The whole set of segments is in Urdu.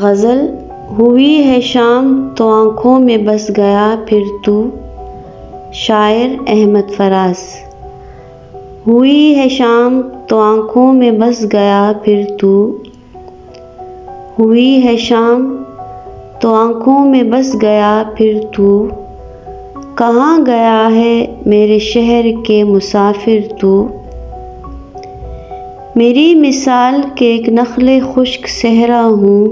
غزل ہوئی ہے شام تو آنکھوں میں بس گیا پھر تو، شاعر احمد فراز۔ ہوئی ہے شام تو آنکھوں میں بس گیا پھر تو، ہوئی ہے شام تو آنکھوں میں بس گیا پھر تو، کہاں گیا ہے میرے شہر کے مسافر تو۔ میری مثال کہ ایک نخل خشک صحرا ہوں،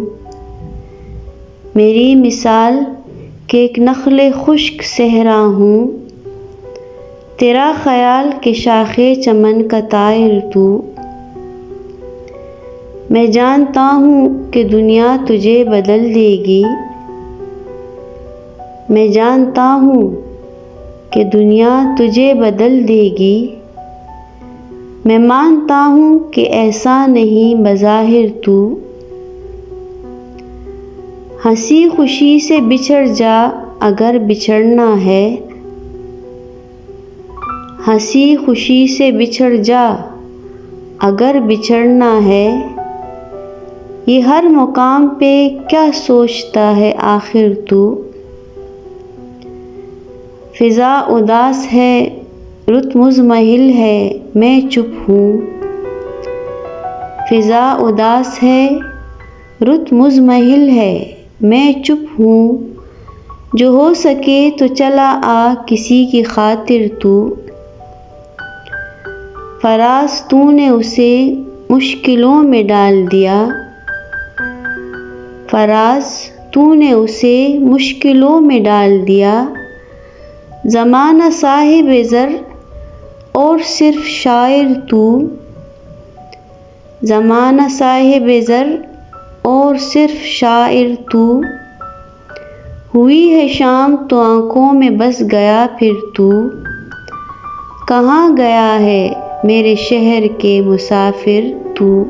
میری مثال کہ ایک نخل خشک صحرا ہوں، تیرا خیال کہ شاخ چمن کا طائر تو۔ میں جانتا ہوں کہ دنیا تجھے بدل دے گی، میں جانتا ہوں کہ دنیا تجھے بدل دے گی، میں مانتا ہوں کہ ایسا نہیں بظاہر تو۔ ہنسی خوشی سے بچھڑ جا اگر بچھڑنا ہے، ہنسی خوشی سے بچھڑ جا اگر بچھڑنا ہے، یہ ہر مقام پہ کیا سوچتا ہے آخر تو۔ فضا اداس ہے رت مزمحل ہے میں چپ ہوں، فضا اداس ہے رت مزمحل ہے میں چپ ہوں، جو ہو سکے تو چلا آ کسی کی خاطر تو۔ فراز تو نے اسے مشکلوں میں ڈال دیا، فراز تو نے اسے مشکلوں میں ڈال دیا، زمانہ صاحب زر اور صرف شاعر تو، زمانہ صاحب زر اور صرف شاعر تو۔ ہوئی ہے شام تو آنکھوں میں بس گیا پھر تو، کہاں گیا ہے میرے شہر کے مسافر تو۔